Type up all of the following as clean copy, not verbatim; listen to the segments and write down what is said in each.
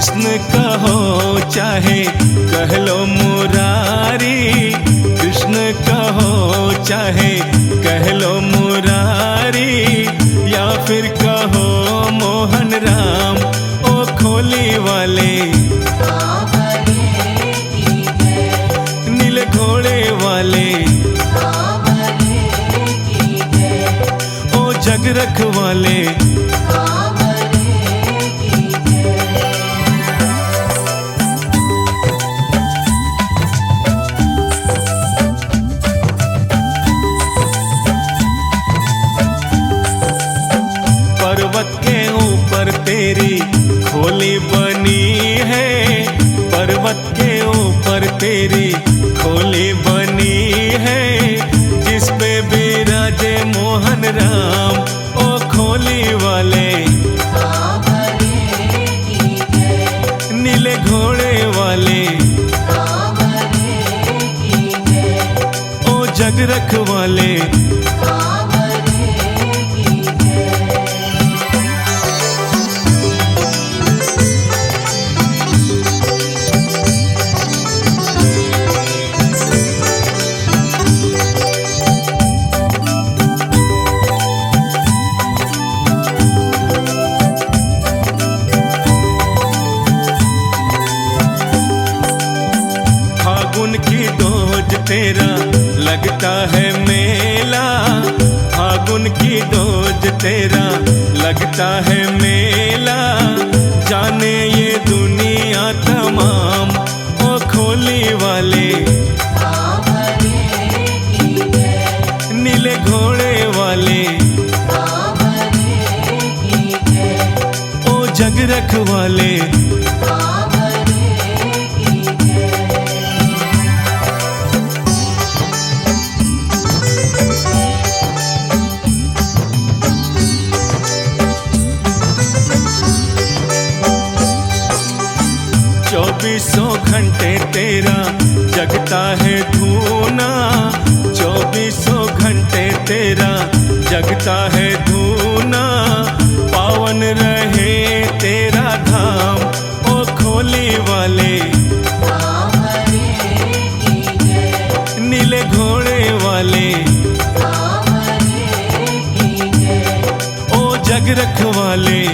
कृष्ण कहो चाहे कह लो मुरारी, कृष्ण कहो चाहे कह लो मुरारी, या फिर कहो मोहन राम ओ खोली वाले, नीले घोड़े वाले, ओ जग रखवाले। पर्वत के ऊपर तेरी खोली बनी है, पर्वत के ऊपर तेरी खोली बनी है, जिस पे विराजे मोहन राम ओ खोली वाले, नीले घोड़े वाले, ओ जग रखवाले। फागुन की डोज तेरा लगता है मेला, फागुन की डोज तेरा लगता है मेला, जाने ये दुनिया तमाम ओ खोली वाले, नीले घोड़े वाले, ओ जग रखवाले। चौबीसों घंटे तेरा जगता है धूना, चौबीसों घंटे तेरा जगता है धूना, पावन रहे तेरा धाम ओ खोली वाले, नीले घोड़े वाले, ओ जग रखवाले।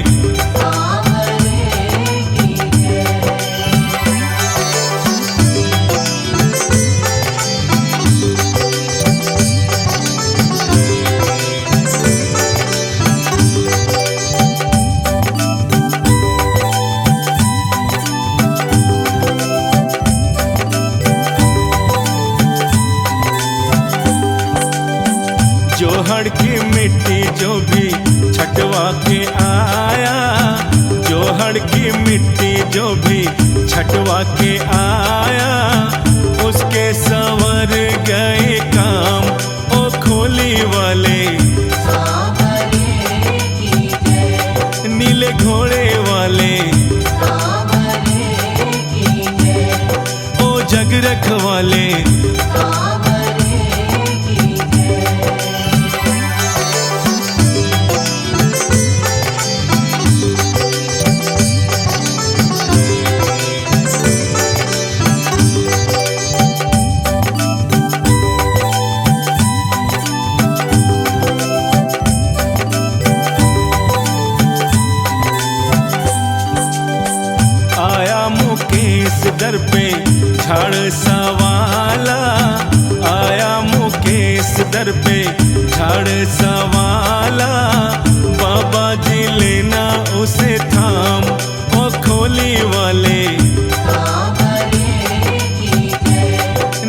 जोहड़ की मिट्टी जो भी छटवा के आया, जोहड़ की मिट्टी जो भी छटवा के आया, उसके संवर गए काम ओ खोली वाले, नीले घोड़े वाले, ओ जग रखवाले। मुकेश दर पे झाड़ सवाला, आया मुकेश दर पे झाड़ सवाला, बाबा जी लेना उसे थाम ओ खोली वाले,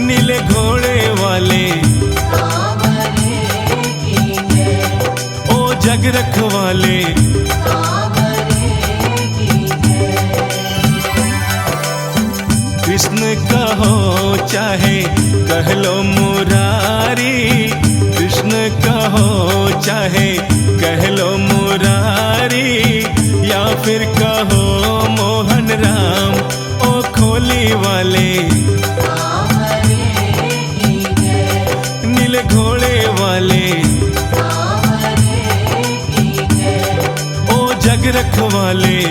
नीले घोड़े वाले, ओ जग रखवाले। कृष्ण कहो चाहे कह लो मुरारी, कृष्ण कहो चाहे कह लो मुरारी, या फिर कहो मोहन राम ओ खोली वाले, नीले घोड़े वाले, ओ जग रखवाले।